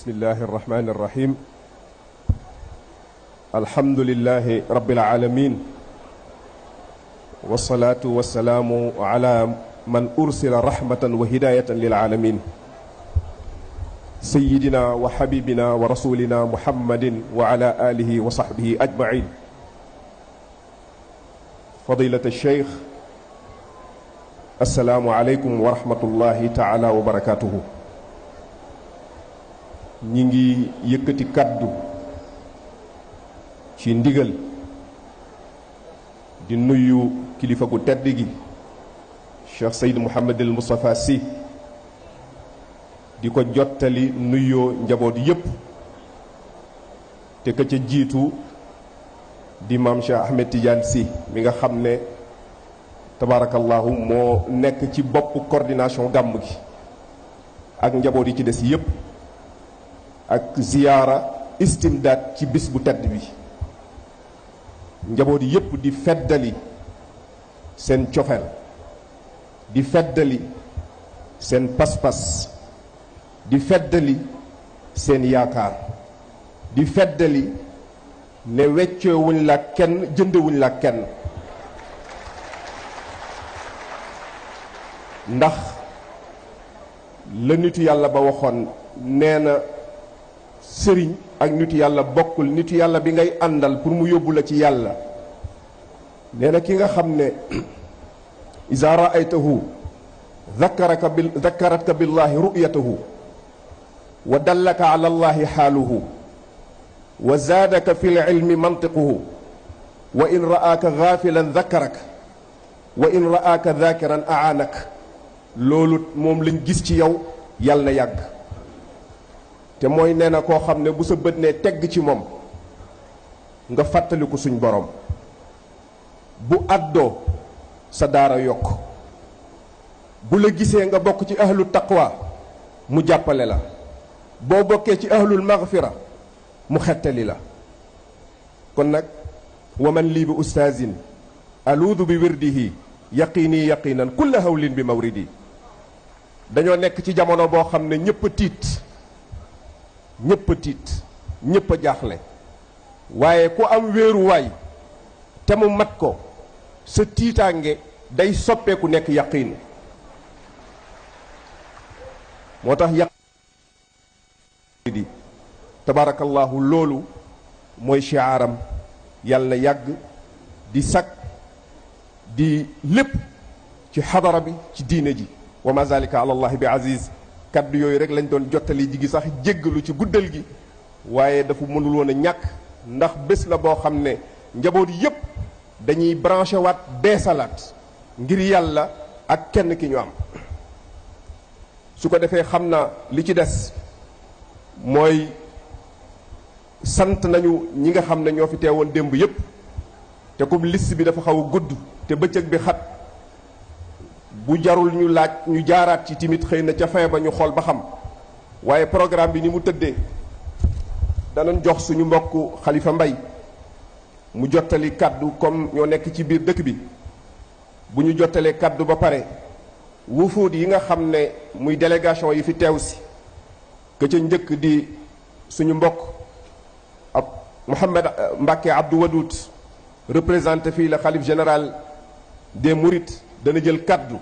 bismillahi irrahmani irrahim alhamdulilahi rabbil alamin wasalaatu wasalaamu ala man ursila rahmatan wa hidayatan lil alamin sayidina wa habibina wa rasulina muhammadin wa ala alihi wa sahbihi ajmain fadilat alcheikh assalaamu aleykum wa rahmatullahi taala wa barakatuhu. ñi ngi yëkkati kaddu ci ndigal di nuyu kilifa gu tedd gi Cheikh Seyd Mouhamadul Moustapha Sy di ko jottali nuyoo njaboot yépp te ka ca jiitu di maam Cheikh Ahmed Tidiane Sy mi nga xam ne tabarakallahu moo nekk ci bopp coordination gàmm gi ak njaboot yi ci des yépp ak ziyaara istimdaad ci bis bu tedd bi njaboot yépp di feddali seen cofeel di feddali seen pas-pas di feddali seen yaakaar di feddali ne weccoowuñ la kenn jëndewuñ la kenn ndax la nitu yàlla ba waxoon nee na sëriñ ak nitu yàlla bokkul nitu yàlla bi ngay àndal pour mu yóbbu la ci yàlla nee na ki nga xam ne iza ra'aytahu dhakkaratka billahi ru'yatahu wa dallaka ala allahi xaaluhu wa zaadaka fi lilmi mantiquhu wa in ra'aaka gaafilan dhakkarak wa in ra'aaka dhaakiran a'aanak loolu moom lañ gis ci yow yàlla na yàgg te mooy nee na koo xam ne bu sa bët nee tegg ci moom nga fàttaliku suñ borom bu àddoo sa daara yokk bu la gisee nga bokk ci ahlu taqwa mu jàppale la boo bokkee ci ahlul maghfira mu xettali la kon nag waman lii bi ustaazin aluudu bi wirdihi yaqiini yaqiinan kulla hawlin bi mawridi dañoo nekk ci jamono boo xam ne ñëpp a tiit ñëpp a jaaxle waaye ku am wéeruwaay te mu mat ko sa tiitaange day soppeeku nekk yaqiin moo tax di tabarakallahu loolu mooy shiaaram yàlla na yàgg di sag di lépp ci xadara bi ci diine ji wa ma zalika ala allahi bi aziz kaddu yooyu rek lañ doon jottali ji gi sax jéggalu ci guddal gi waaye dafa mënul woon a ñàkk ndax bés la boo xam ne njaboot yépp dañuy branché waat beesalaat ngir yàlla ak kenn ki ñu am su ko defee xam na li ci des mooy sant nañu ñi nga xam ne ñoo fi teewoon démb yépp te comme liste bi dafa xaw a gudd te bëccëg bi xat bu jarul ñu laaj ñu jaaraat ci timit xëy na ca fin ba ñu xool ba xam waaye programme bi ni mu tëddee danañ jox suñu mbokk Xalifa Mbay mu jottali kaddu comme ñoo nekk ci biir dëkk bi bu ñu jottalee kaddu ba pare wufuud yi nga xam ne muy délégation yi fi teew si ka ca njëkk di suñu mbokk ab Mouhamed Mbacke Abdou Wadoud représenté fii la xalif général des Mourides dana jël kaddu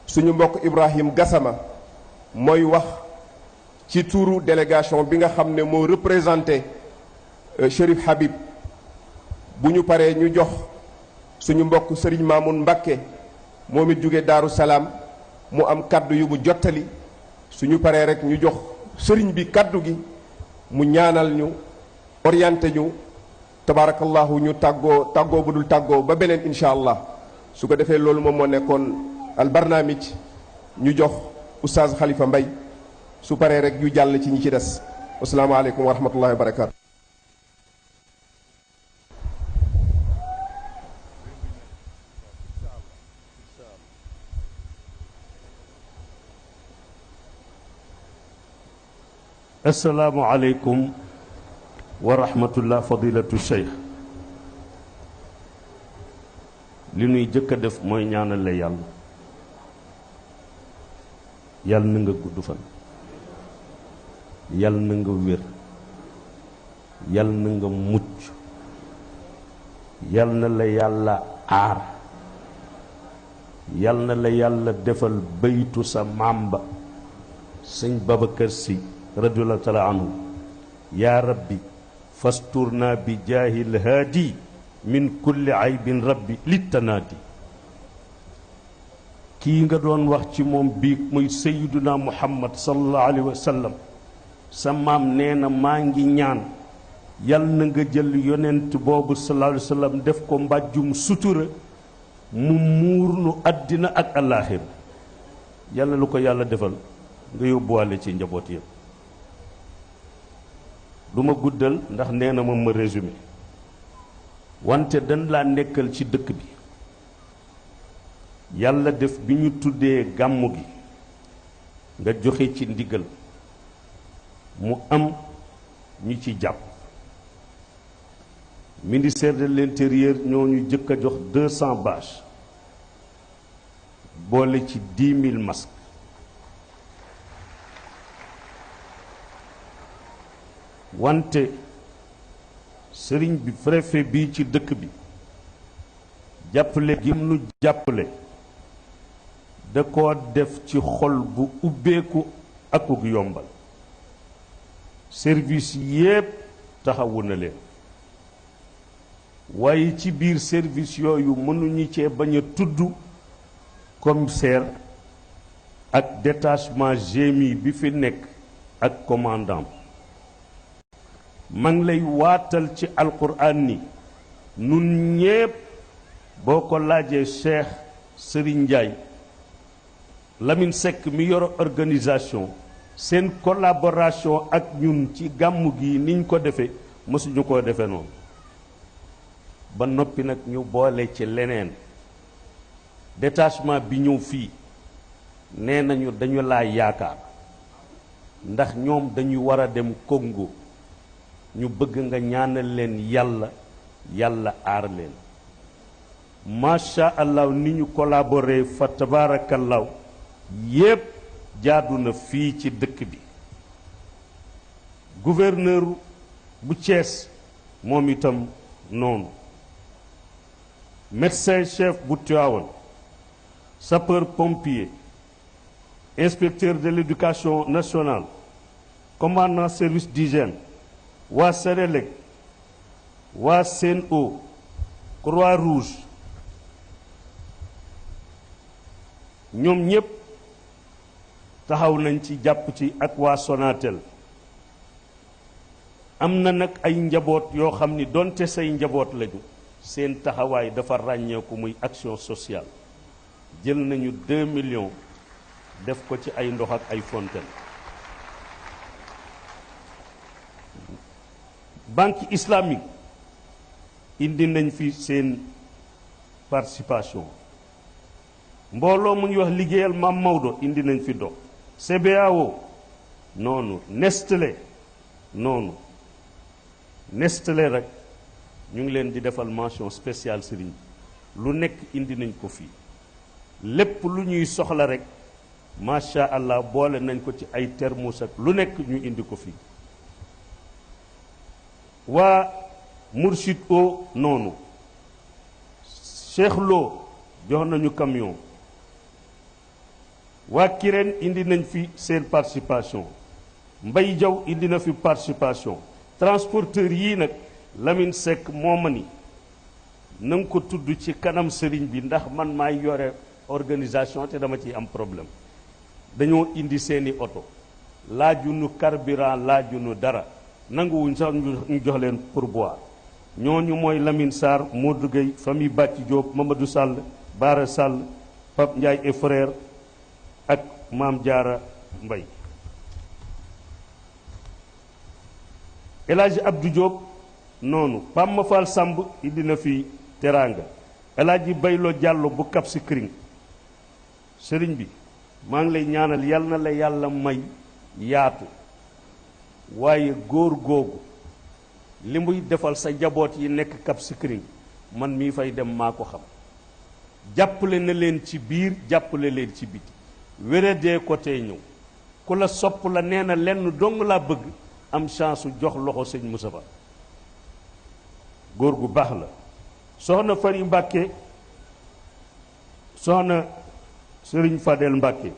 suñu mbokk Ibrahim Gassama mooy wax ci tuuru délégation bi nga xam ne moo représenté Chérif Habib bu ñu paree ñu jox suñu mbokk Serigne Mamoun Mbakke moom it jóge Daaru Salaam mu am kaddu yu bu jottali suñu paree rek ñu jox sëriñ bi kaddu gi mu ñaanal ñu orienté ñu tabarakallahu ñu tàggoo bu dul tàggoo ba beneen incha allah su ko defee loolu moom moo nekkoon al barnaamij ñu jox oustaz Khalifa Mbay su paree rek ñu jàll ci ñi ci des asalaamaaleykum wa rahmatullahi wa barakaatu. assalaamu aleykum wa rahmatullah fadilatu cheikh li nuy jëkk a def mooy ñaanal la yàlla yàlla na nga gudd fan yal na nga wér, yal na nga mucc, yal na la yàlla aar, yal na la yàlla defal baytu sa maam ba sëñ Babacar Si radiyallahu taala anhu. yaa rabbi fasturna bi jaahil haadi min kulli aybin rabbi littanaadi. kii nga doon wax ci moom bii muy sayyiduna muhammad sallallahu alayhi wa sallam, sa maam nee na maa ngi ñaan yal na nga jël yonent boobu sallallahu alayhi wa sallam def ko mbàjjum sutura mu muur nu àddina ak àllaaxira. yal na lu ko yàlla defal nga yóbbuwaale ci njaboot yëpp. du ma guddal ndax nee na ma résumé, wante dañ laa nekkal ci dëkk bi. yàlla def bi ñu tuddee gàmmu gi nga joxe ci ndigal, mu am ñu ci jàpp. ministère de l'intérieur ñoo ñu jëkk a jox 200 bâches boole ci 10 000 masques. wante sëriñ bi préfet bii ci dëkk bi jàppale gi mu jàppale da ko def ci xol bu ubbeeku akuk yombal. service yépp taxawu na leen, waaye ci biir service yooyu mënuñu cee bañ a tudd commissaire ak détachement GMI bi fi nekk ak commandant. ma ngi lay waatal ci alquran ni nun ñépp boo ko laajee Cheikh Serigne Ndiaye Lamine Seck mi yor organisation, seen collaboration ak ñun ci gàmmu gi niñ ko defee mësuñu koo defee noonu. ba noppi nag ñu boole ci leneen, détachement bi ñëw fii nee nañu dañu laa yaakaar ndax ñoom dañu war a dem Congo, ñu bëgg nga ñaanal leen yàlla yàlla aar leen. macha allah ni ñu collaboré fa tabarakallahu yépp jaadu na fii ci dëkk bi. gouverneur bu Thiès moom itam noonu, médecin chef bu Tivaouane, sapeur pompier, inspecteur de l'éducation nationale, commandant service d'hygiène, waa Sénélec, waa Sen'Eau, Croix-Rouge, ñoom ñépp taxaw nañ ci jàpp ci ak waa Sonatel. am na nag ay njaboot yoo xam ni donte say njaboot lañu, seen taxawaay dafa ràññeeku muy action sociale. jël nañu 2 millions def ko ci ay ndox ak ay fontaine. banque islamique indi nañ fi seen participation. mbooloo mu ñuy wax liggéeyal Maam Maodo indi nañ fi dox. CBAO noonu, Nestlé noonu. Nestlé rek ñu ngi leen di defal mention spéciale sëriñ bi, lu nekk indi nañ ko fii. lépp lu ñuy soxla rek macha allah boole nañ ko ci ay thermos ak lu nekk ñu indi ko fii. waa Mourchid o noonu, Cheikh Lo jox nañu camion. waa Kirène indi nañ fi seen participation. Mbay Jaw indi na fi participation. transporteur yii nag Lamine Seck moo ma ni na nga ko tudd ci kanam sëriñ bi ndax man maay yore organisation te dama ciy am problème. dañoo indi seeni oto, laajunu carburant, laajunu dara, nanguwuñ sax ñu jox leen pourboire. ñooñu mooy Lamine Sarr, Modou Gueye, famille Bàcci Diop, Mamadou Sall, Baara Sall, Pape Ndiaye et frère ak Maam Jaara Mbay. El Hadji Abdou Diop noonu, Pam Ma Fall Samb indi na fi teraanga. El Hadji Baylo Diallo bu Cap Skirring. sëriñ bi maa ngi lay ñaanal yal na la yàlla may yaatu, waaye góor googu li muy defal sa njaboot yi nekk Cap Skirring man mii fay dem maa ko xam. jàppale na leen ci biir, jàppale leen ci biti. wéradee ko tey ñëw, ku la sopp la nee na lenn dong laa bëgg am chance su jox loxo sëñ Moustapha góor gu baax la. soxna Fari Mbàkke soxna Sëriñ Fadel Mbàkke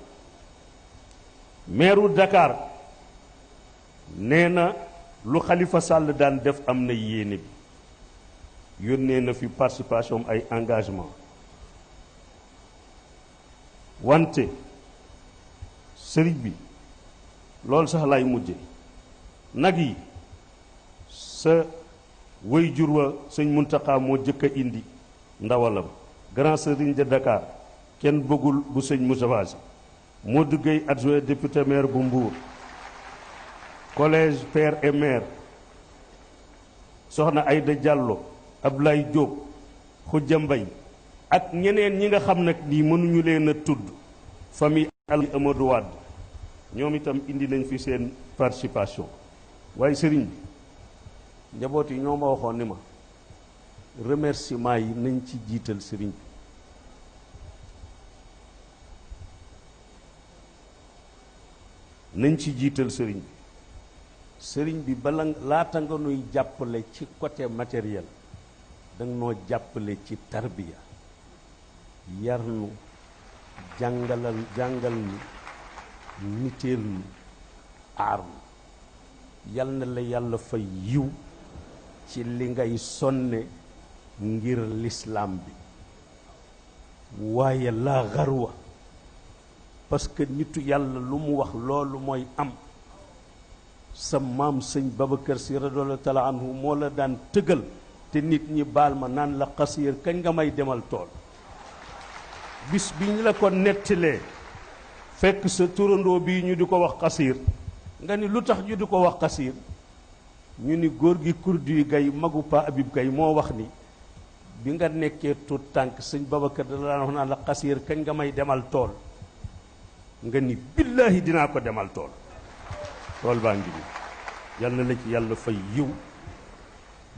meeru Dakar nee na lu Xalifa Sall daan def am na yéene bi yónnee na fi participation ay engagement wante sëriñ bi loolu sax lay mujje nag yi sa way jur wa sëñ Muntaxa moo jëkk a indi ndawalam grand sëriñ de Dakar kenn bëggul bu sëñ Moustapha Sy moo duggay adjoint député maire bu Mbour collège père et mère soxna Aïda Diallo Ablaye Diop Khoudia Mbaye ak ñeneen ñi nga xam nag nii mënuñu leen a tudd famille Amadou Wade ñoom itam indi nañ fi seen participation waaye sëriñ bi njaboot yi ñoo ma waxoon ni ma remerciement yi nañ ci jiital sëriñ bi nañ ci jiital sëriñ bi bala laata nga nuy jàppale ci côté matériel danga noo jàppale ci tarbiya yar nu jàngal ni niteel nu aar nu yal na la yàlla fay yiw ci li ngay sonne ngir lislaam bi waaye laa xarwa parce que nitu yàlla lu mu wax loolu mooy am sa maam sëñ Babacar Si radiyallahu taala anhu moo la daan tëgal te nit ñi baal ma naan la xasiir kañ nga may demal tool bis bi ñu la ko nettilee fekk sa turandoo bii ñu di ko wax xasiir nga ni lu tax ñu di ko wax xasiir ñu ni góor gi kurdi gay magu Pa Abib Gay moo wax ni bi nga nekkee tuut tànk sëñ Babacar da la daan wax naan la xasiir kañ nga may demal tool nga ni billaahi dinaa ko demal tool baa ngi nii yal na la ci yàlla fay yiw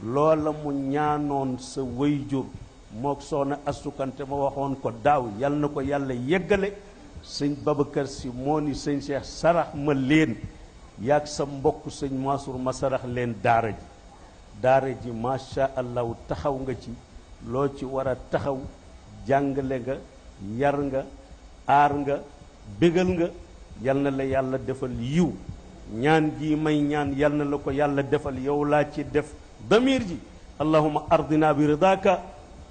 loola mu ñaanoon sa wayjur mook soxna astukante ma waxoon ko daaw yal na ko yàlla yeggale sëñ Babacar Si moo ni sëñ Cheikh sarax ma leen yaag sa mbokk sëñ Mansour ma sarax leen daara ji macha allahu taxaw nga ci loo ci war a taxaw jàngale nga yar nga aar nga bégal nga yal na la yàlla defal yiw ñaan gi may ñaan yal na la ko yàlla defal yow laa ci def damir ji allahuma ardina bi ridaka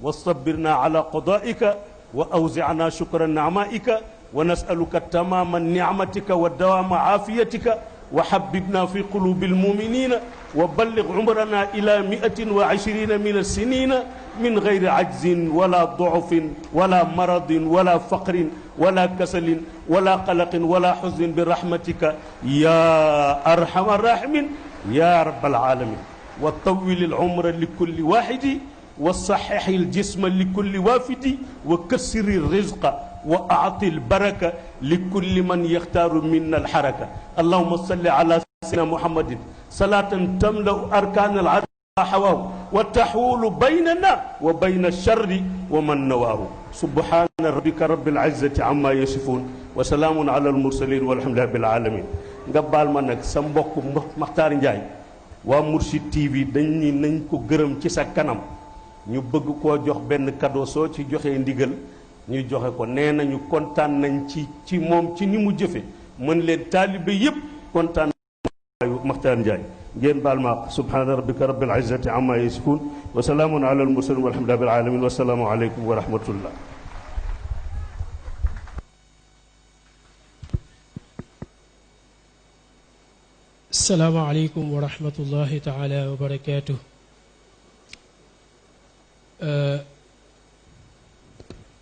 wa sabirna ala qadaika wa awzicna shukra nicmaika wa nasaluka tamama nicmatika wa dawama aafiyatika wa habibna fi qulubi almuminina wa ballig umrana ila 120 min alsinina min gayri ajzin wala ducfin wala maradin wala faqrin wala kasalin wala qalaqin wala xuznin bi rahmatika ya arhama arrahimin ya rabbal alamin wa tawil alumra likulli waxidi wa saxixi aljisma likulli waafidi wa kassiri rizqa wa aati albaraka likulli man yaxtaaru minna alxaraka allahuma salli ala sayyidina muhammadin salatan tamlau arkaan al xawaahu wa taxuulu baynana wa bayna alcharri wa man nawaahu subhaana rabbika rabbil izzati amma yasifuun wa salaamun ala almursalin walhamdulillahi rabbil alamin nga baal ma nag sa mbokk Maxtaar Njaay waa Mourchid TV dañ ni nañ ko gërëm ci sa kanam ñu bëgg koo jox benn cadeau soo ci joxee ndigal ñu joxe ko nee nañu kontaan nañ ci moom ci ni mu jëfe mën leen taalibe yépp kontaan Maxtaar Njaay ngeen baal ma subhaana rabbika rabbil izzati amma yasifuun wa salaamun ala almursalin walhamdulillahi rabbil alamin wa salaamu aleykum wa rahmatullah asalaamaaleykum wa rahmatullahi taala wa barakaatu.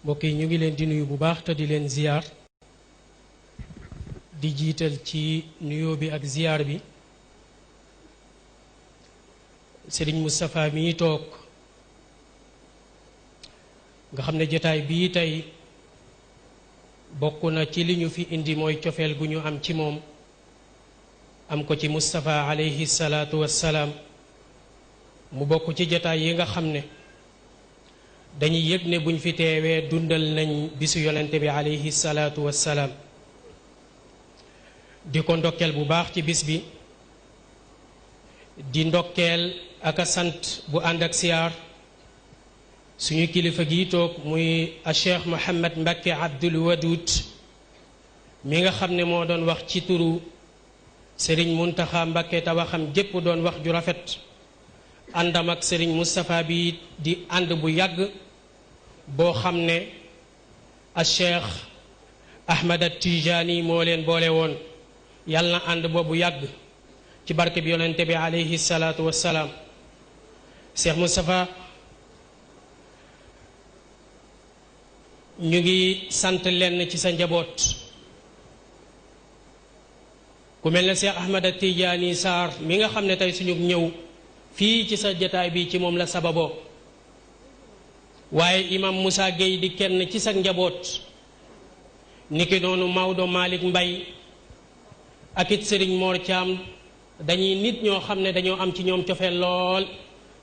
mbokk yi ñu ngi leen di nuyu bu baax te di leen ziyaar di jiital ci nuyoo bi ak ziyaar bi Sëriñ Moustapha mi toog nga xam ne jotaay bii tey bokk na ci li ñu fi indi mooy cofeel gu ñu am ci moom am ko ci Moustapha alayhi salaatu wassalaam mu bokk ci jotaay yi nga xam ne dañuy yëg ne buñ fi teewee dundal nañ bisu yonente bi alayhi salaatu wassalaam di ko ndokkeel bu baax ci bis bi di ndokkeel ak a sant bu ànd ak siyaar suñu kilifa gi toog muy a Cheikh Mohammed Mbacké Abdoul Wadoud mi nga xam ne moo doon wax ci turu Serigne Mountakha Mbacké te waxam jépp doon wax ju rafet àndam ak Serigne Moustapha bi di ànd bu yàgg boo xam ne a Cheikh Ahmad At-Tijani moo leen boole woon yàlla na ànd boobu yàgg ci barke bi yonente bi alayhi salaatu wassalaam. Cheikh Moustapha ñu ngi sant lenn ci sa njaboot ku mel ne Cheikh Ahmad At-Tijani Sarr mi nga xam ne tey suñu ñëw fii ci sa jataay bi ci moom la sababoo waaye imam Moussa Gueye di kenn ci sa njaboot niki noonu Maodo Malick Mbaye ak it Serigne Mor Thiam dañuy nit ñoo xam ne dañoo am ci ñoom cofeel lool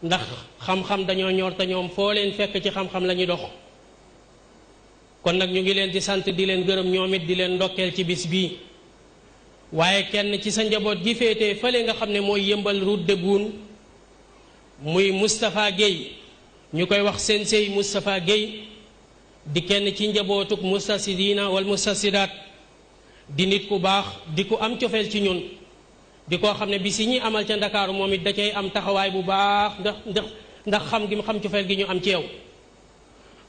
ndax xam-xam dañoo ñor te ñoom foo leen fekk ci xam-xam la ñuy dox kon nag ñu ngi leen di sant di leen gërëm ñoom it di leen ndokkeel ci bis bii waaye kenn ci sa njaboot gi féetee fële nga xam ne mooy yëmbal route de Boune muy Moustapha Gueye ñu koy wax sensey Moustapha Gueye di kenn ci njabootuk mustarsidina wal mustarsidaat di nit ku baax di ku am cofeel ci ñun di koo xam ne bi si ñi amal ca Ndakaaru moom it da cay am taxawaay bu baax ndax xam gi mu xam cofeel gi ñu am ci yow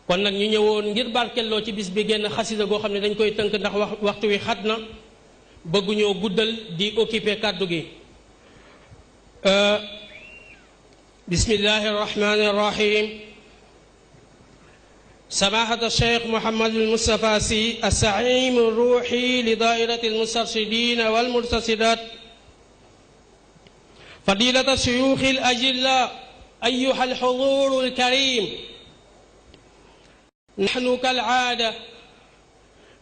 kon nag ñu ñëwoon ngir barkelloo ci bis bi génn xasida goo xam ne dañ koy tënk ndax waxtu wi xat na bëgguñoo guddal di occuper kàddu gi bismillahi arrahmani arrahim سماحة الشيخ محمد المصطفى سي الزعيم الروحي لدائرة المسترشدين والمرتشدات فضيلة الشيوخ الأجلاء أيها الحضور الكريم نحن كالعادة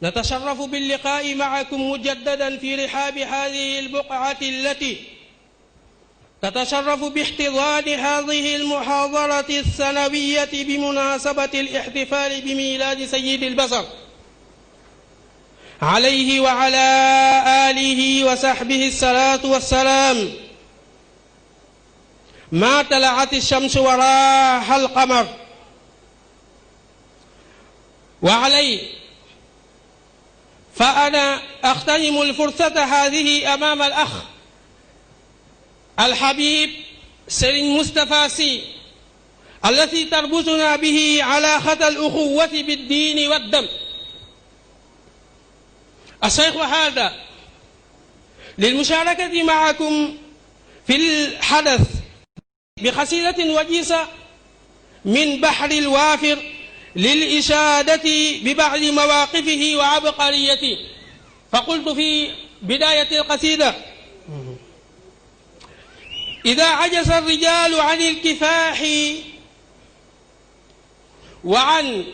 نتشرف باللقاء معكم مجددا في رحاب هذه البقعة التي تتشرف باحتضان هذه المحاضرة السنوية بمناسبة الاحتفال بميلاد سيد البشر عليه وعلى آله وصحبه الصلاة والسلام ما طلعت الشمس وراح القمر وعليه فأنا أغتنم الفرصة هذه أمام الأخ الحبيب سيرين مصطفى سي التي تربطنا به علاقة الأخوة بالدين والدم الشيخ هذا للمشاركة معكم في الحدث بقصيدة وجيزة من بحر الوافر للإشادة ببعض مواقفه وعبقريته فقلت في بداية القصيدة إذا عجز الرجال عن الكفاح وعن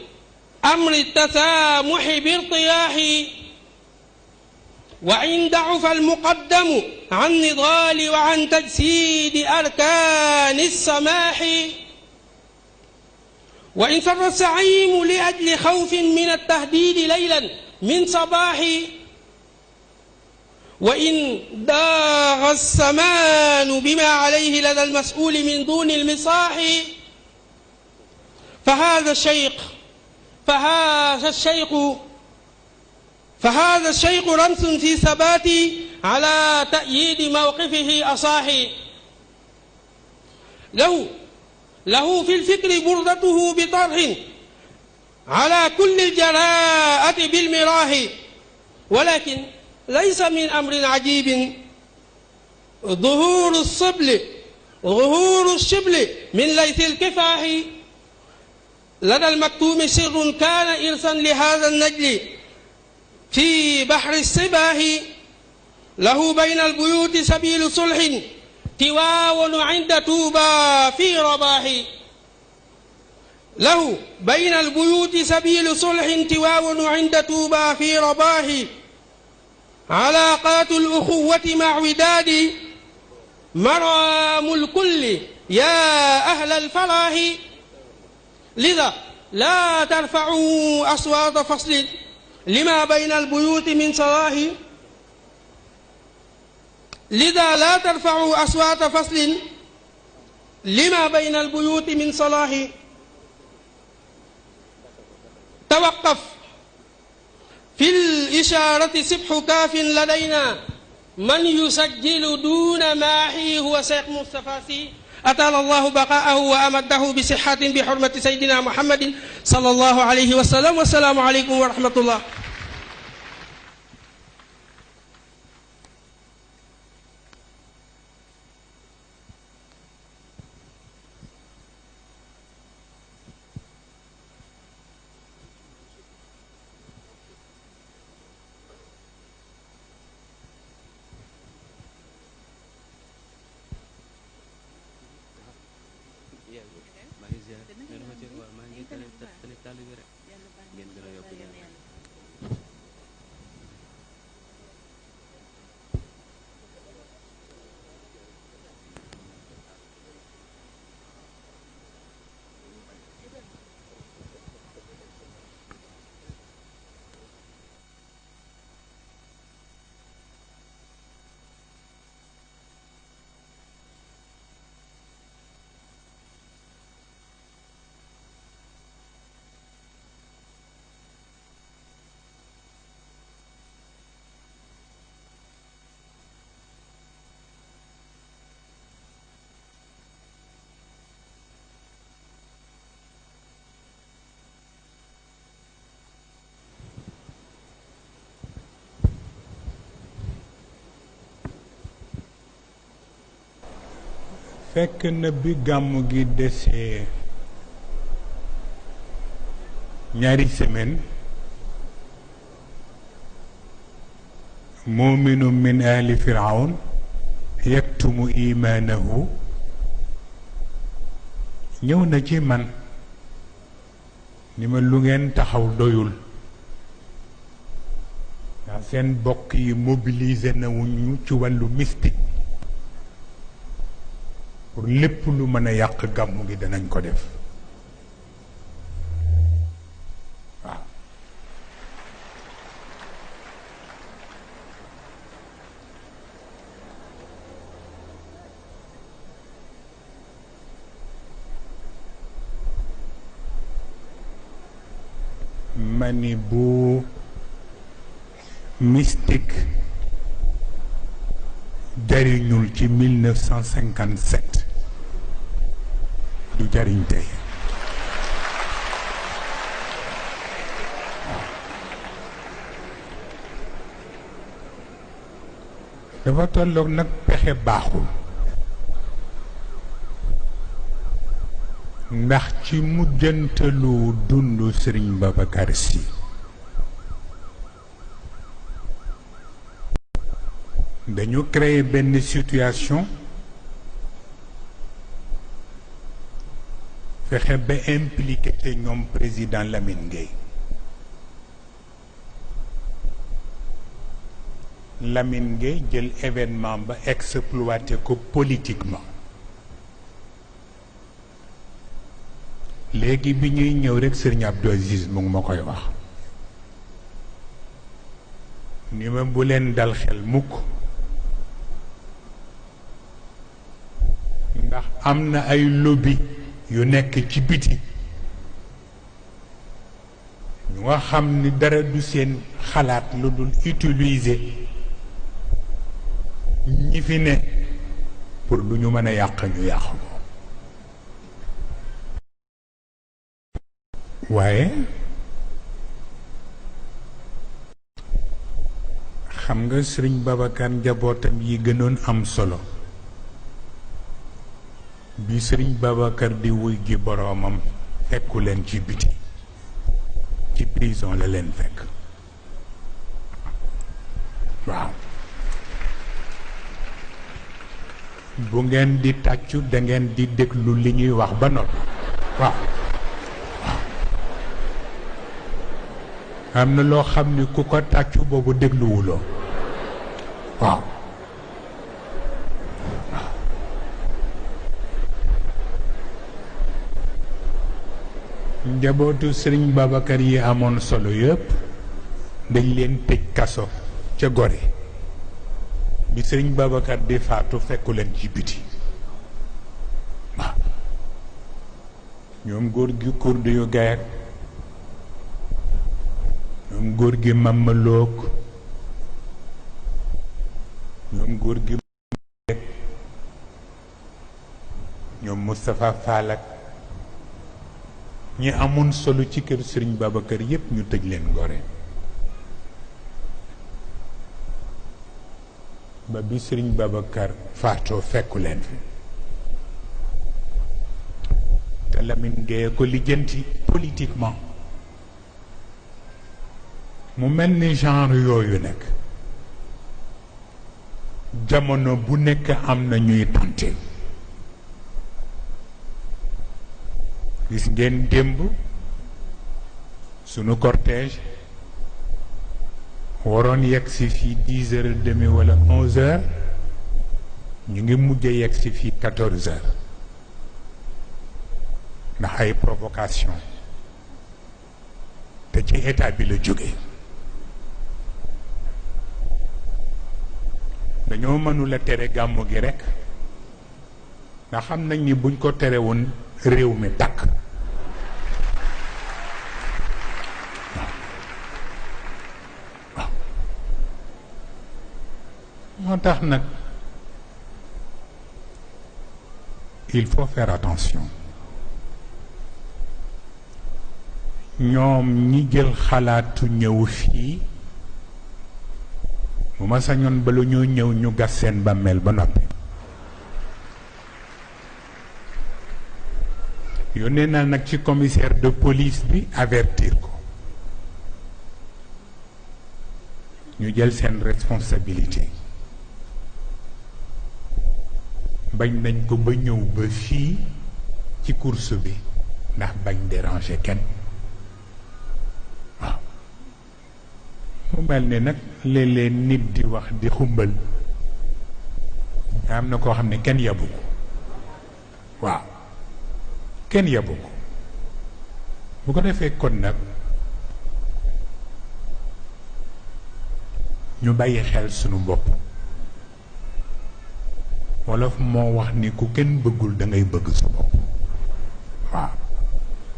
أمر التسامح بارتياح وإن ضعف المقدم عن نضال وعن تجسيد أركان السماح وإن فر الزعيم لأجل خوف من التهديد ليلا من صباح وإن داغ السمان بما عليه لدى المسؤول من دون المصاح فهذا الشيخ رمز في ثبات على تأييد موقفه أصاحي له في الفكر بردته بطرح على كل الجراءة بالمراه ولكن ليس من أمر عجيب ظهور الشبل من ليث الكفاح لدى المكتوم سر كان إرثا لهذا النجل في بحر الصباح له بين البيوت سبيل صلح تواون عند توبى في رباح له بين البيوت سبيل صلح تواون عند توبى في رباح علاقات الأخوة مع وداد مرام الكل يا أهل الفلاح لذا لا ترفعوا أصوات فصل لما بين البيوت من صلاح لذا لا ترفعوا أصوات فصل لما بين البيوت من صلاح توقف في الإشارة سبح كاف لدينا من يسجل دون ماحي هو شيخ مصطفى سي أطال الله بقاءه وأمده بصحة بحرمة سيدنا محمد صلى الله عليه وسلم. والسلام عليكم ورحمة الله. fekk na bi gàmmu gi desee ñaari semaine mu'minu min ahli firawn yaktumu imaanahu ñëw na ci man ni ma lu ngeen taxaw doyul ndax seen bokk yi mobilisé na wuñu ci wàllu mystique pour lépp lu mën a yàq gàmmu gi danañ ko def waaw ma ni bu mystique jariñul ci 1957 du jariñ tey dafa tolloog nag pexe baaxul ndax ci mujjantalu dundu Serigne Babacar Sy dañu créer benn situation fexe ba impliqué te ñoom président Lamine Gueye Lamine Gueye jël événement ba exploité ko politiquement léegi bi ñuy ñëw rek Serigne Abdou Aziz mu ngi ma koy wax ni ma bu leen dal xel mukk ndax am na ay lobby yu nekk ci biti ñu nga xam ni dara du seen xalaat lu dul utiliser ñi fi ne pour du ñu mën a yàq ñu yàq ko waaye xam nga Sëriñ Babacar njabootam yi gënoon am solo bi Sëriñ Babacar di wuy ji boroomam fekku leen ci biti ci prison la leen fekk waaw bu ngeen di tàccu da ngeen di déglu li ñuy wax ba noppi waaw am na loo xam ni ku ko tàccu boobu dégluwuloo waaw njabootu Sëriñ Babacar yi amoon solo yëpp dañ leen tëj kaso ca Gorée bi sëriñ Babacar di faatu fekku leen ci biti waaw ñoom góor gi kurdu yu gayak ñoom góor gi mamaloog ñoom góor gi ñoom Moustapha Fall ak ñi amoon solo ci kër sëriñ Babacar yépp ñu tëj leen Gorée ba bi sëriñ Babacar faatoo fekku leen fi te Lamine Gueye ko lijjanti politiquement mu mel ni genre yooyu nekk jamono bu nekk am na ñuy tànte gis ngeen démb sunu cortège waroon yegg si fii 10h30 wala 11h ñu ngi mujj a yegg si fii 14h ndax ay provocation te ci état bi la jóge dañoo mënula tere gàmmu gi rekk ndax xam nañ ni buñ ko tere woon réew mi tàkk moo tax nag il faut faire attention ñoom ñi jël xalaatu ñëw fii bu ma sañoon ba lu ñoo ñëw ñu gas seen bàmmeel ba noppi yónnee naa nag ci commissaire de police bi avertir ko ñu jël seen responsabilité bañ nañ ko ba ñëw ba fii ci course bi ndax bañ déranger kenn waaw mu mel ni nag léeg-léeg nit di wax di xumbal nga am na koo xam ne kenn yabu ko waaw kenn yabu ko bu ko defee kon nag ñu bàyyi xel sunu bopp wolof moo wax ni ku kenn bëggul da ngay bëgg sa bopp waaw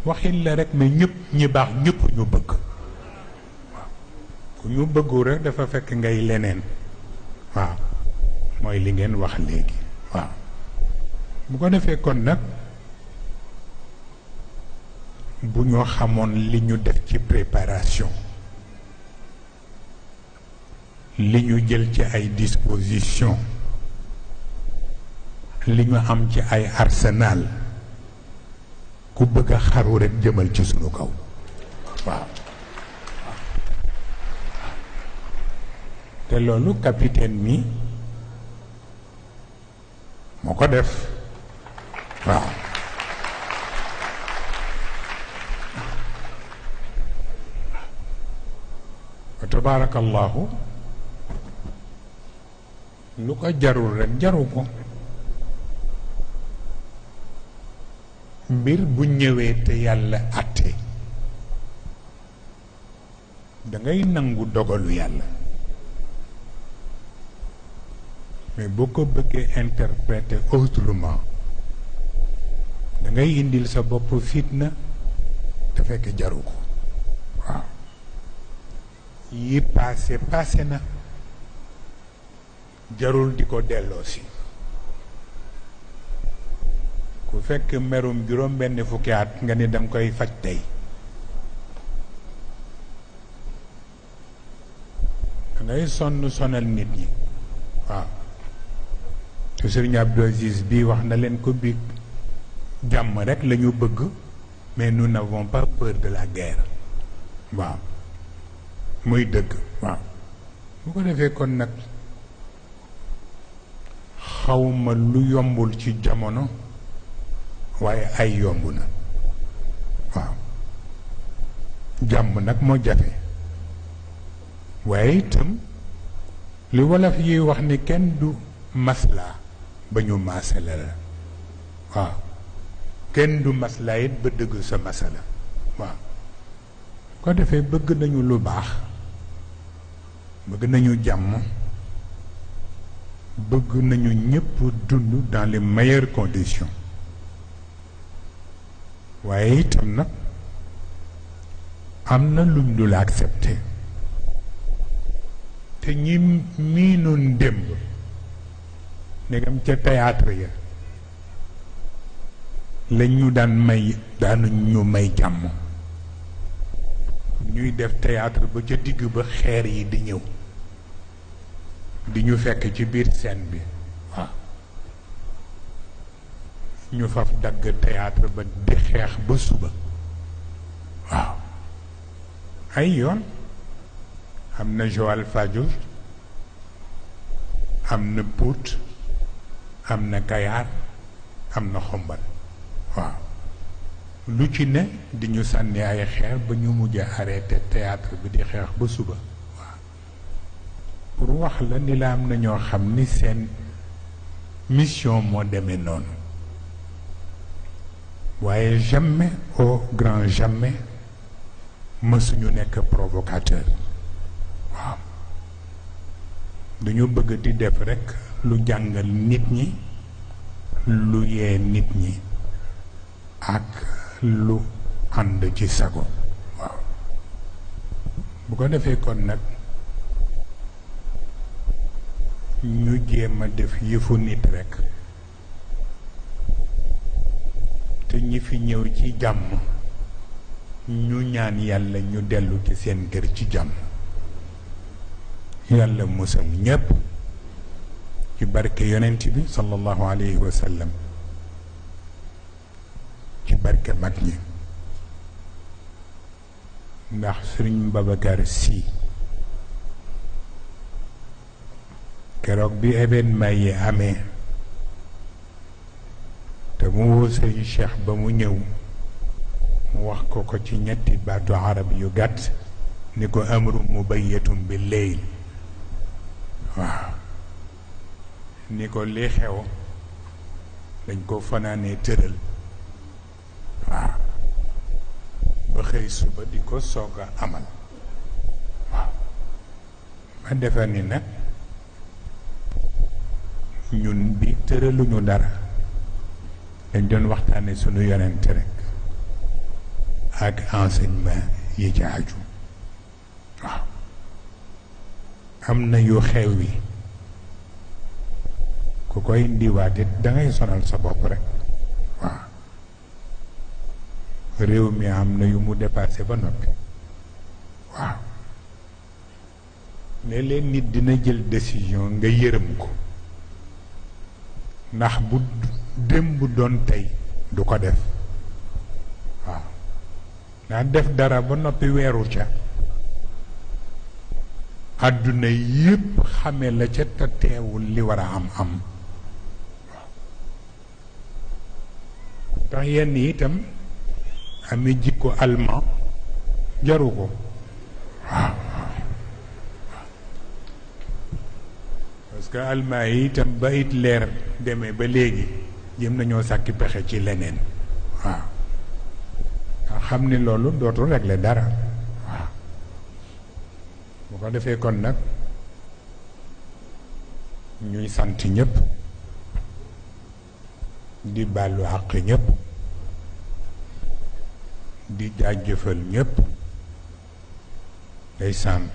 waxin la rek mais ñëpp ñi baax ñëpp ñu bëgg waaw ku ñu bëggul rek dafa fekk ngay leneen waaw mooy li ngeen wax léegi waaw bu ko defee kon nag bu ñu xamoon li ñu def ci préparation li ñu jël ci ay dispositions li ñu am ci ay arsenal ku bëgg a xaru rekk jëmal ci sunu kaw waaw te loolu capitaine mi moo ko def waaw wa tabaarakallahu lu ko jarul rekk jaru ko mbir bu ñëwee te yàlla àtte da ngay nangu dogalu yàlla mais boo ko bëggee interpréter autrement da ngay indil sa bopp fitna te fekk jaru ko waaw yi passé na jarul di ko delloosi ku fekk merum juróom benn fukki at nga ni danga koy faj tey dangay sonal nit ñi waaw te Sëriñ Abdou Aziz bii wax na leen ko biig jàmm rekk la ñu bëgg mais nous n'avons pas peur de la guerre waaw muy dëgg waaw bu ko defee kon nag xawma lu yombul ci jamono waaye ay yomb na waaw jàmm nag moo jafe waaye itam li wolof yi wax ni kenn du maslaa ba ñu maasale la waaw kenn du maslaa it ba dëgg sa masala waaw ko defee bëgg nañu lu baax bëgg nañu jàmm bëgg nañu ñëpp dund dans les meilleures conditions waaye itam nag am na luñ dul accepté te ñi miinoon démb ndegam ca théâtre ya la ñu daan may daanuñ ñu may jàmm ñuy def théâtre ba ca digg ba xeer yi di ñëw di ñu fekk ci biir scène bi waaw ñu faf dagg théâtre ba di xeex ba suba waaw ay yoon am na Joal Fadiouth am na Pout am na Kayar am na Xombal waaw lu ci ne di ñu sànni ay xeer ba ñu mujj arrêté théâtre bi di xeex ba suba waaw pour wax la ni la am na ñoo xam ni seen mission moo demee noonu waaye jamais au grand jamais mësuñu nekk provocateur waaw dañu bëgg di def rekk lu jàngal nit ñi lu yee nit ñi ak lu ànd ci sago waaw bu ko defee kon nag ñu jéem a def yëfu nit rekk te ñi fi ñëw ci jàmm ñu ñaan yàlla ñu dellu ci seen kër ci jàmm yàlla musal ñépp ci barke yonent bi sallallahu alayhi wa sallam ci barke mag ñi ndax Sëriñ Babacar Sy keroog bi événement yi amee te mu woo Sëriñ Cheikh ba mu ñëw mu wax ko ko ci ñetti baatu arab yu gàtt ni ko amru mubayyatum bi leyl waaw ni ko li xew dañ ko fanaanee tëral waaw ba xëy suba di ko soog a amal waaw ma defe ni nag ñun bi tëraluñu dara dañ doon waxtaane sunu yonent rek ak enseignement yi ci aju waaw am na yu xew wi ku koy indiwaate dangay sonal sa bopp rek waaw réew mi am na yu mu dépassé ba noppi waaw léeg-léeg nit dina jël décision nga yërëm ko ndax bu démb doon tey du ko def waaw ndax def dara ba noppi weeru ca àdduna yépp xame la ca te teewul li war a am waaw tax yenn itam amee jikko allemand jaru ko waaw parce que allemand yi itam ba Hitler demee ba léegi jëm nañoo sàkki pexe ci leneen waaw nga xam ni loolu dootul régler dara waaw bu ko defee kon nag ñuy sant ñëpp di bàllu àq ñëpp di jaajëfal ñëpp day sànn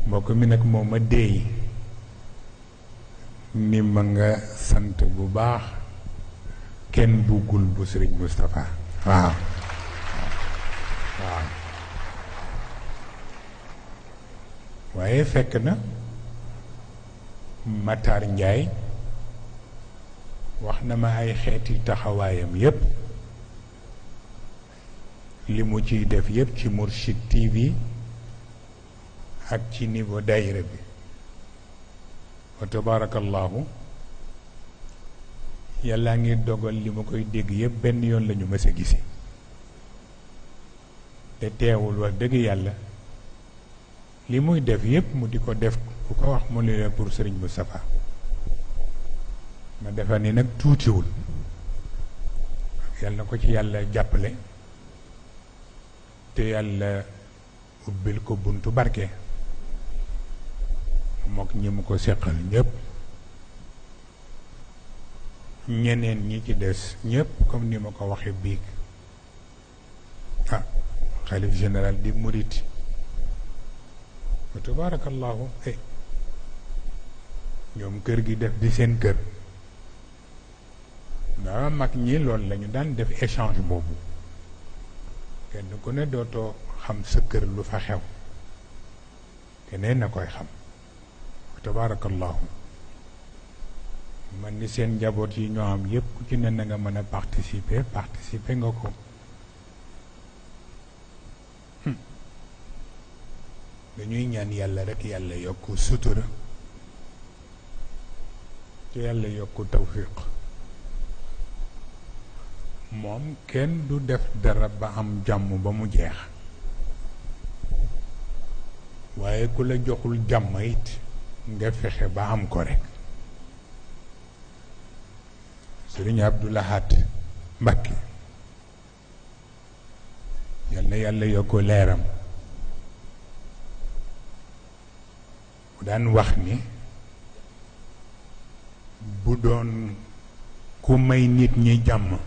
mbokk mi nag moo ma déey ni ma nga sant bu baax kenn buggul bu Sëriñ Moustapha waaw waaw waaye fekk na Matar Njaay wax na ma ay xeeti taxawaayam yépp li mu ciy def yépp ci Mourchid TV ak ci niveau daayira bi wa tabarakallahu yàlla ngi dogal li ma koy dégg yépp benn yoon lañu mës a gisi te teewul wax dëgg yàlla li muy def yépp mu di ko def ku ko wax mu ne la pour Serigne Moustapha ma defa ni nag tuutiwul yàlla na ko ci yàlla jàppale te yàlla ubbil ko buntu barke mook ñi mu ko seqal ñëpp ñeneen ñi ci des ñëpp comme ni ma ko waxe biig xalif général di murit wa tabarakallahu ñoom kër gi def di seen kër ndax mag ñi loolu lañu daan def échange boobu kenn ku ne dootoo xam sa kër lu fa xew keneen na koy xam wa tabarakallahu man ni seen njaboot yi ñoo am yépp ku ci ne na nga mën a participer nga ko dañuy ñaan yàlla rek yàlla yokk sutura te yàlla yokk tawfiq moom kenn du def dara ba am jàmm ba mu jeex waaye ku la joxul jàmm it nga fexe ba am ko rek Sëriñ Abdou Lahad Mbacké yal na yàlla yokk leeram mu daan wax ni bu doon ku may nit ñi jàmm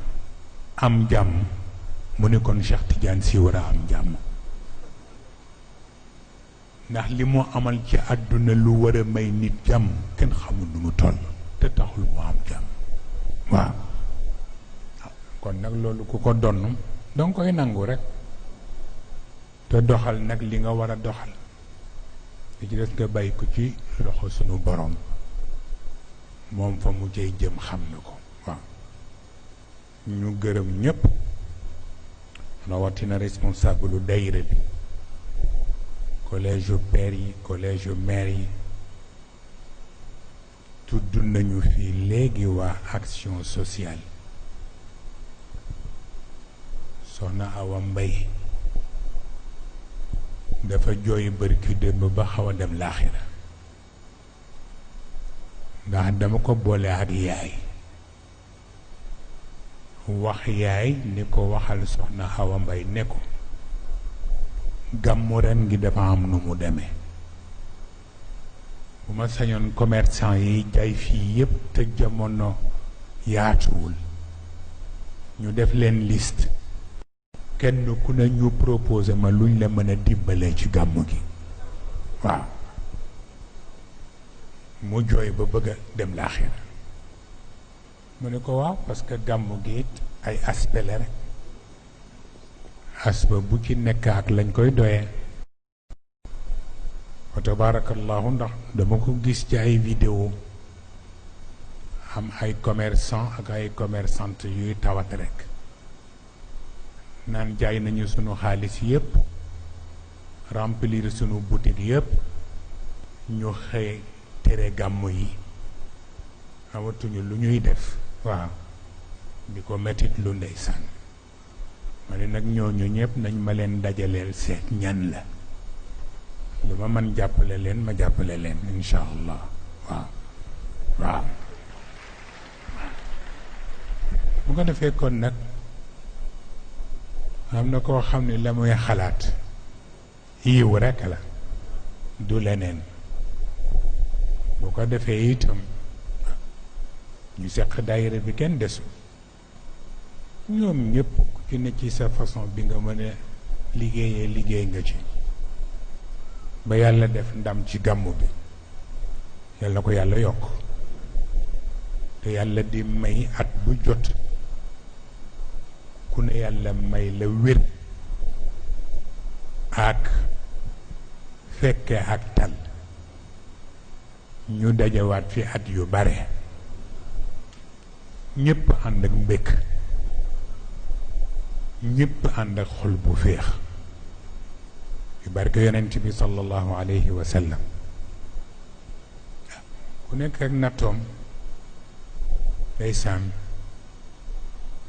am jàmm mu ni kon Cheikh Tidiane Sy war a am jàmm ndax li mu amal ci àdduna lu war a may nit jàmm kenn xamul nu mu toll te taxul mu am jàmm waaw kon nag loolu ku ko donn danga koy nangu rek te doxal nag li nga war a doxal li ci des nga bàyyi ko ci loxo sunu borom moom fa mu cay jëm xam na ko waaw ñu gërëm ñépp rawatina responsable lu daayira bi collège yu père yi collège yu maire yi tudd nañu fi léegi waa action sociale soxna Awa Mbay dafa jooy bërki démb ba xaw a dem laaxira ndax dama ko boole ak yaay wax yaay ni ko waxal soxna Awa Mbay ne ko gàmmu ren gi dafa am nu mu demee bu ma sañoon commerçant yi jaay fii yépp te jamono yaatuwul ñu def leen liste kenn ku ne ñu proposé ma luñ la mën a dimbalee ci gàmmu gi waaw mu jooy ba bëgg a dem laaxira mu ne ko waaw parce que gàmmu gi it ay aspect la rek aspect bu ci nekk ak lañ koy doyee wa tabarakallahu ndax dama ko gis ci ay vidéo am ay commerçant ak ay commerçante yuy tawat rek naan jaay nañu sunu xaalis yépp remplir sunu boutique yépp ñu xëy tere gàmmu yi amatuñu lu ñuy def waaw di ko mettit lu ndeysaan ma ne nag ñooñu ñëpp nañ ma leen dajaleel seet ñan la lu ma mën jàppale leen ma jàppale leen insha allah waaw bu ko defee kon nag am na koo xam ne la muy xalaat yiw rekk la du leneen bu ko defee itam ñu seq daayira bi kenn desu ñoom ñëpp ku ci ne ci sa façon bi nga mën a liggéeyee liggéey nga ci ba yàlla def ndam ci gàmmu bi yàlla na ko yàlla yokk te yàlla di may at bu jot ku ne yàlla may la wér ak fekke ak tal ñu dajawaat fi at yu bare ñépp ànd ak mbékk ñépp ànd ak xol bu féex yu barke yonent bi sallallahu alayhi wa sallam ku nekk ak nattoom ndeysaan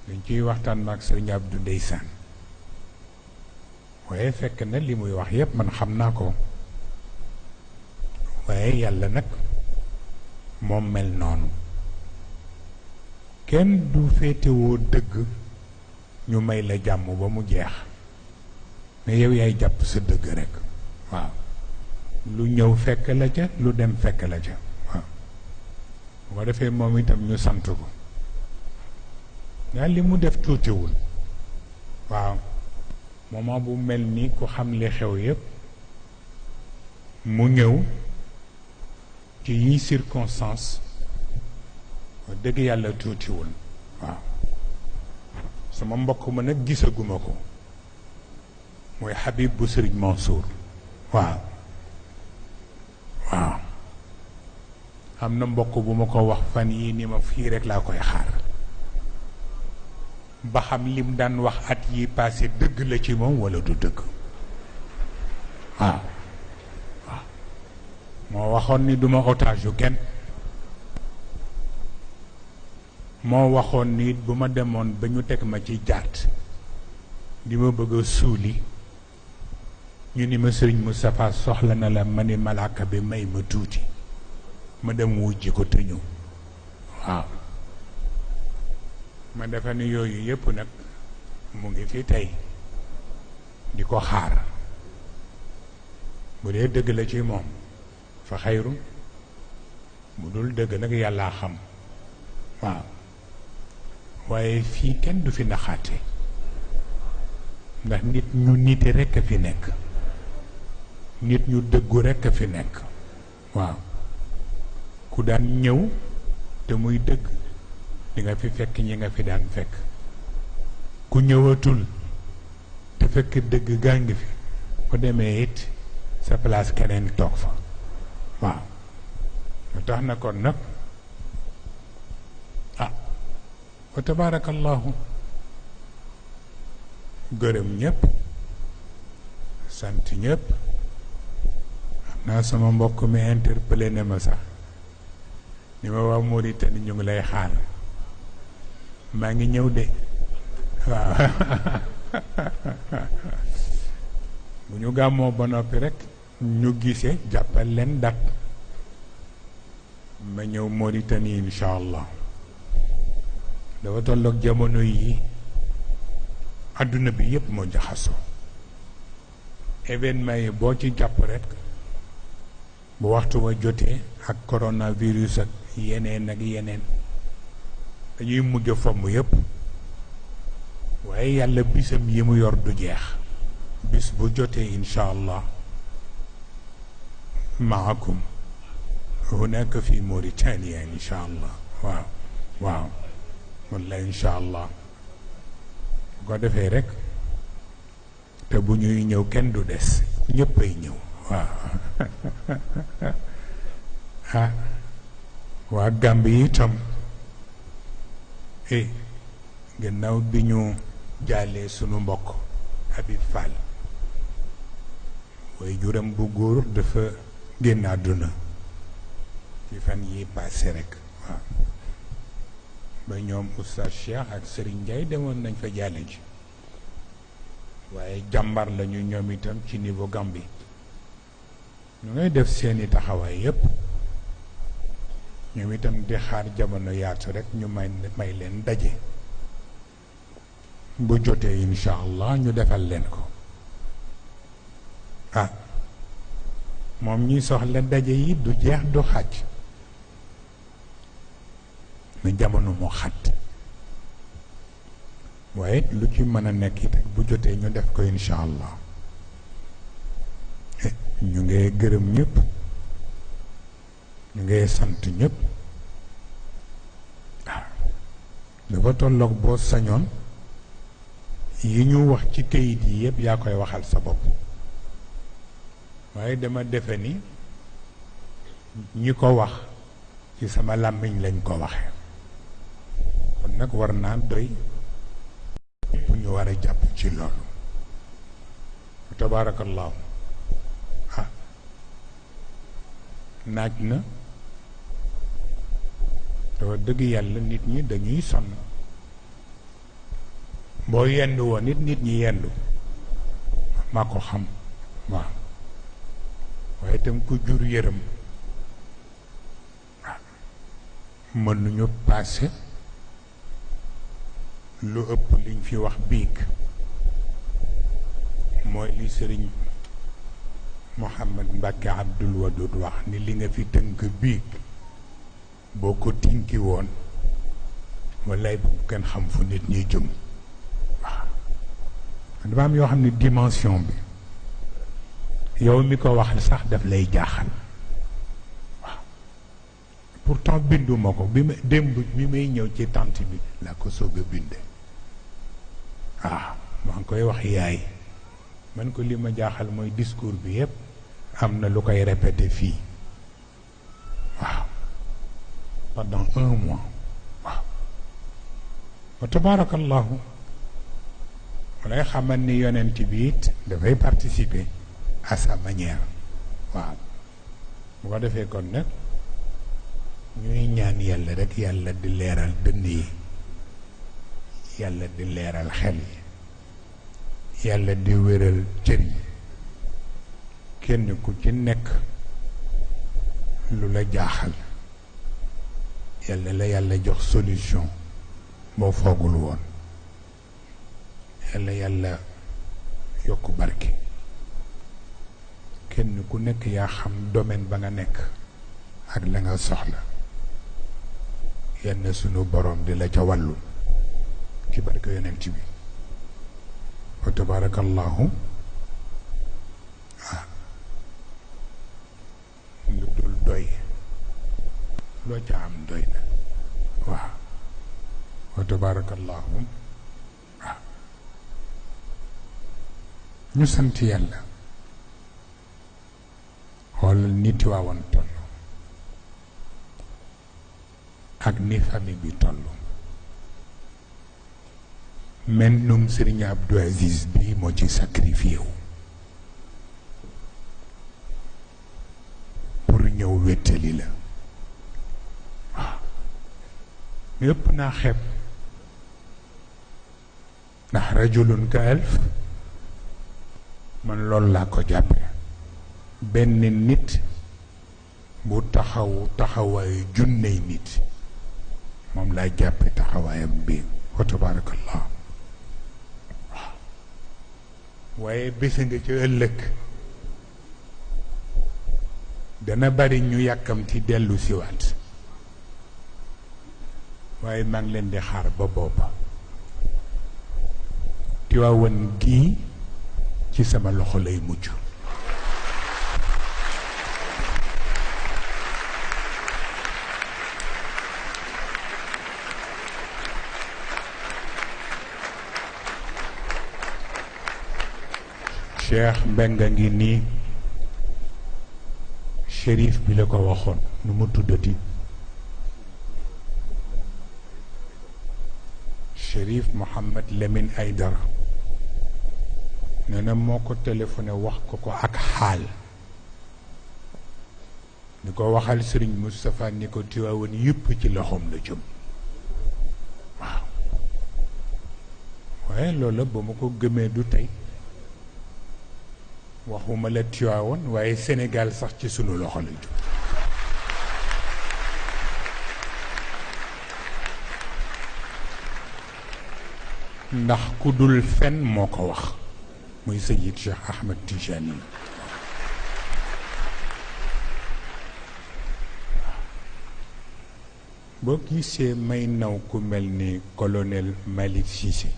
dañ ciy waxtaan maak Sëriñ Abdu ndeysaan waaye fekk na li muy wax yépp man xam naa ko waaye yàlla nag moom mel noonu kenn du féetewoo dëgg ñu may la jàmm ba mu jeex mais yow yaay jàpp sa dëgg rekk waaw lu ñëw fekk la ca lu dem fekk la ca waaw bu ko defee moom itam ñu sant ko daal li mu def tuutiwul waaw moment bu mel ni ku xam li xew yépp mu ñëw ci yi circonstance wax dëgg yàlla tuutiwul waaw sama mbokk ma nag gisaguma ko mooy Habib bu Sëriñ Mansour waaw waaw am na mbokk bu ma ko wax fan yii ni ma fii rek laa koy xaar ba xam lim daan wax at yi passé dëgg la ci moom walla du dëgg waaw waaw moo waxoon ni duma otage yu kenn moo waxoon ni bu ma demoon ba ñu teg ma ci jaat di ma bëgg a suuli ñu ni ma Sëriñ Moustapha soxla na la ma ni malaaka bi may ma tuuti ma dem wujji ko te ñëw waaw ma defe ni yooyu yépp nag mu ngi fi tey di ko xaar bu dee dëgg la ci moom fa xayru bu dul dëgg nag yàllaa xam waaw waaye fii kenn du fi naxaate ndax nit ñu nite rekk a fi nekk nit ñu dëggu rekk a fi nekk waaw ku daan ñëw te muy dëgg di nga fi fekk ñi nga fi daan fekk ku ñëwatul te fekk dëgg gaa ngi fi bu demee it sa place keneen toog fa waaw lu tax na kon nag wa tabaarakallahu gërëm ñëpp sant ñëpp xam naa sama mbokk mi interpellé na ma sax ni ma waa Mauritanie ñu ngi lay xaar maa ngi ñëw de waaw bu ñu gàmmoo ba noppi rek ñu gisee jàppal leen dat ma ñëw Mauritanie incha allah dafa tolloog jamono yi adduna bi yépp moo jaxasoo événement yi boo ci jàpp rek bu waxtu wa jotee ak coronavirus ak yeneen ak yeneen dañuy mujj fomm yépp waaye yàlla bisam yi mu yor du jeex bis bu jotee incha allah maakum hunaka fi Mauritania incha allah waaw waaw walla incha allah bu ko defee rek te bu ñuy ñëw kenn du des ñëppay ñëw waaw ah waa Gàmbi itam gannaaw bi ñu jaalee sunu mbokk Habib Fall way juram bu góor dafa génn àdduna ci fan yi passé rek waaw ba ñoom Oustaz Cheikh ak Serigne Ndiaye demoon nañ fa jaale ji waaye jàmbar lañu ñoom itam ci niveau Gambie ñu ngay def seeni taxawaay yépp ñoom itam di xaar jamono yaatu rek ñu may leen daje bu jotee incha allah ñu defal leen ko moom ñuy soxla daje yi du jeex du xaj mais jamono moo xat waaye lu ci mën a nekk it bu jotee ñu def ko incha allah ñu ngay gërëm ñëpp ñu ngay sant ñëpp dafa tolloog boo sañoon yi ñu wax ci kayit yi yëpp yaa koy waxal sa bopp waaye dama defe ni ñi ko wax ci sama làmmiñ lañ ko waxe kon nag war naa doy ñëpp ñu war a jàpp ci loolu tabaarakallaahu naaj na dafa dëgg yàlla nit ñi dañuy sonn boo yendu woon nit ñi yendu maa ko xam waaw waaye itam ku jur yërëm mënuñu paase lu ëpp liñ fi wax biig mooy li sëriñ Mouhamad Mbacke Abdoul Wadoud wax ni li nga fi tënk biig boo ko tinki woon wallaay bu kenn xam fu nit ñi jëm waaw dafa am yoo xam ne dimension bi yow mi ko wax sax daf lay jaaxal waaw pourtant binduma ko bi ma démb bi may ñëw ci tànt bi laa ko soog a binde waaw maa ngi koy wax yaay man ko li ma jaaxal mooy discours bi yépp am na lu koy répété fii waaw pendant 1 mois waaw wa tabarakallahu walay xamal ni yonent bi it dafay participer à sa manière waaw bu ko defee kon nag ñuy ñaan yàlla rek yàlla di leeral dënn yi yàlla di leeral xel yi yàlla di wéral cër yi kenn ku ci nekk lu la jaaxal yàlla la yàlla jox solution boo foogul woon yàlla yokk barke kenn ku nekk yaa xam domaine ba nga nekk ak la nga soxla yenn sunu borom di la ca wàllu ci barke yonent bi wa tabarakallahu lu dul doy loo ca am doy na waaw wa tabarakallahu waaw ñu sant yàlla xoolal ni Tiwaawan toll ak ni famille bi toll mennum Serigne Abdou Aziz bi moo ci sacrifié wu pour ñëw wéttali la waaw yëpp naa xeeb ndax rajulun ka alf man loolu laa ko jàppe benn nit bu taxawaayu junney nit moom laa jàppe taxawaayam bi wa tabarakallah waaw waaye bés nga ci ëllëg dana bari ñu yàkkamti dellu siwaat waaye maa ngi leen di xaar ba booba Tiwaawan gii ci sama loxo lay mujj Cheikh Mbengue ngi nii shérif bi la ko waxoon nu mu tuddati shérif Mohammed Lamine Aydara nee na moo ko téléphoné wax ko ak xaal ni ko waxal Serigne Moustapha ni ko Tiwaawan yëpp ci loxoom la jëm waaw waaye loola ba ma ko gëmee du tey waxuma la Tiwaawan waaye Sénégal sax ci sunu loxo la jëm ndax ku dul fen moo ko wax muy Seyid Cheikh Ahmed Tijani boo gisee may naw ku mel ni colonel Malick Cissé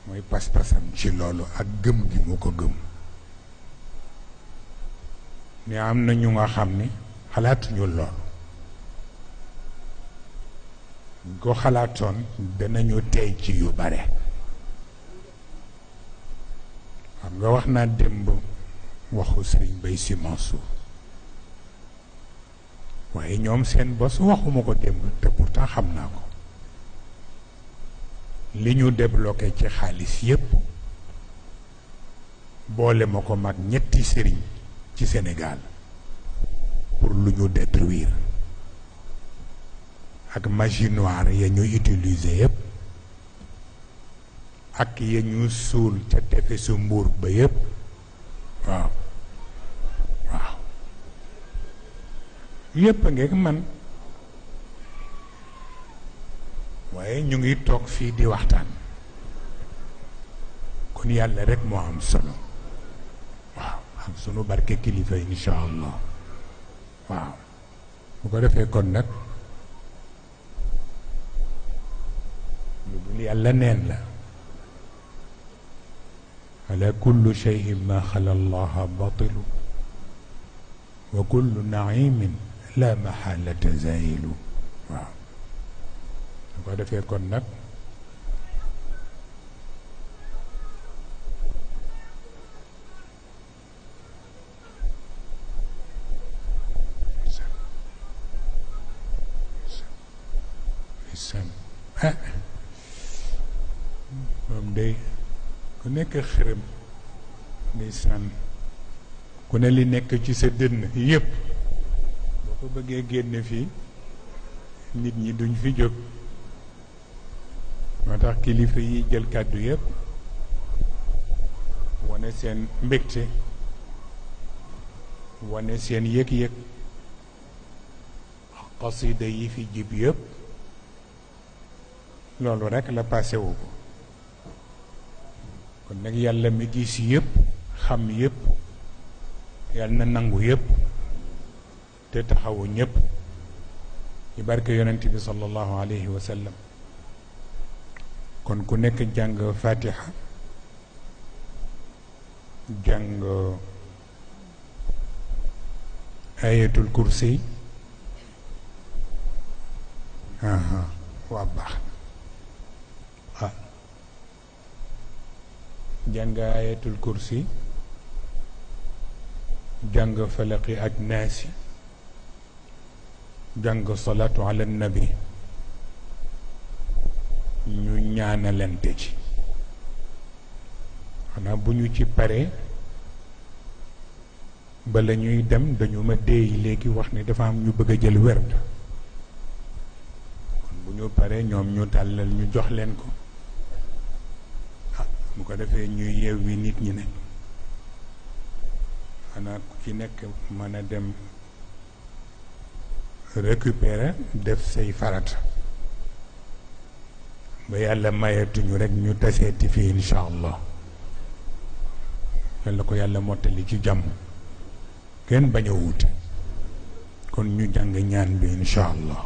mooy pas-pasam ci loolu ak gëm gi mu ko gëm ni am na ñu nga xam ni xalaatuñu loolu ko xalaatoon danañu tey ci yu bare xam nga wax naa démb waxu Serigne Baye Sy Mansour waaye ñoom seen bos waxuma ko démb te pourtant xam naa ko li ñu débloqué ci xaalis yépp boole ma ko mag ñetti sëriñ ci Sénégal pour lu ñu détruire ak magie noire ya ñu utiliser yépp ak ya ñu suul ca tefesu Mbuur ba yépp waaw waaw yépp a ngeeg man waaye ñu ngi toog fii di waxtaan kon yàlla rek moo am solo waaw ak sunu barke kilifa insha allah. waaw bu ko defee kon nag lu dul yàlla neen la. ala kullu cheyin ma xala allaha batilu wa kullu naimin la maxalata zailu. waaw bu ko defee kon nag moom day ku nekk xërëm ndeysaan ku ne li nekk ci sa dënn yépp boo ko bëggee génne fii nit ñi duñ fi jóg. moo tax kilifa yi jël kàddu yépp wane seen mbégte wane seen yëg-yëg xasida yi fi jib yépp loolu rekk la passé wu ko. kon nag yàlla mi gis yépp xam yépp yàlla na nangu yépp te taxawu ñépp ci barke yonent bi sallallahu alayhi wa sallam. kon ku nekk jàng fatiha jàng ayatul kursi waa baax na jàng ayatul kursi jàng falaqi ak naasi jàng salaatu ala nabi ñu ñaanalante ci. xanaa bu ñu ci paree bala ñuy dem dañu ma déey léegi wax ni dafa am ñu bëgg a jël werd kon bu ñu paree ñoom ñu tàllal ñu jox leen ko bu ko defee ñuy yeewi nit ñi ne xanaa ku ci nekk mën a dem récupérer def say farata ba yàlla mayetuñu rekk ñu taseeti fii insha allah. yàlla ko yàlla mottali ci jàmm kenn bañ a wuute. kon ñu jàng ñaan bi insha allah.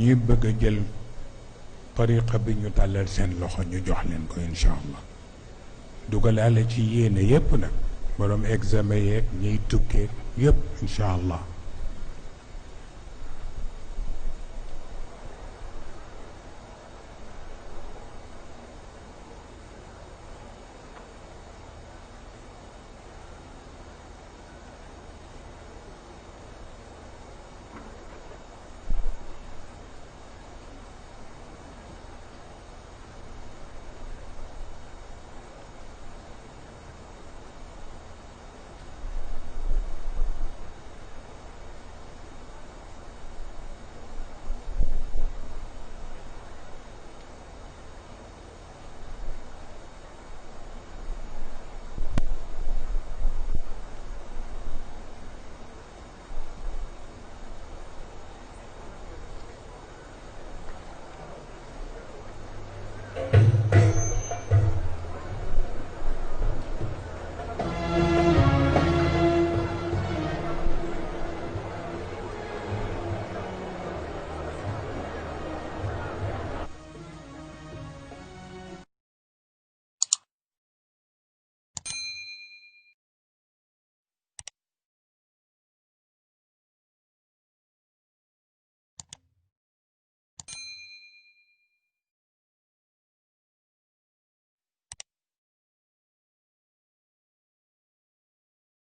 ñuy bëgg a jël tariqa bi ñu tàllal seen loxo ñu jox leen ko insha allah. dugalaale ci yéene yépp nag borom examen yeeg ñiy tukkee yépp insha allah.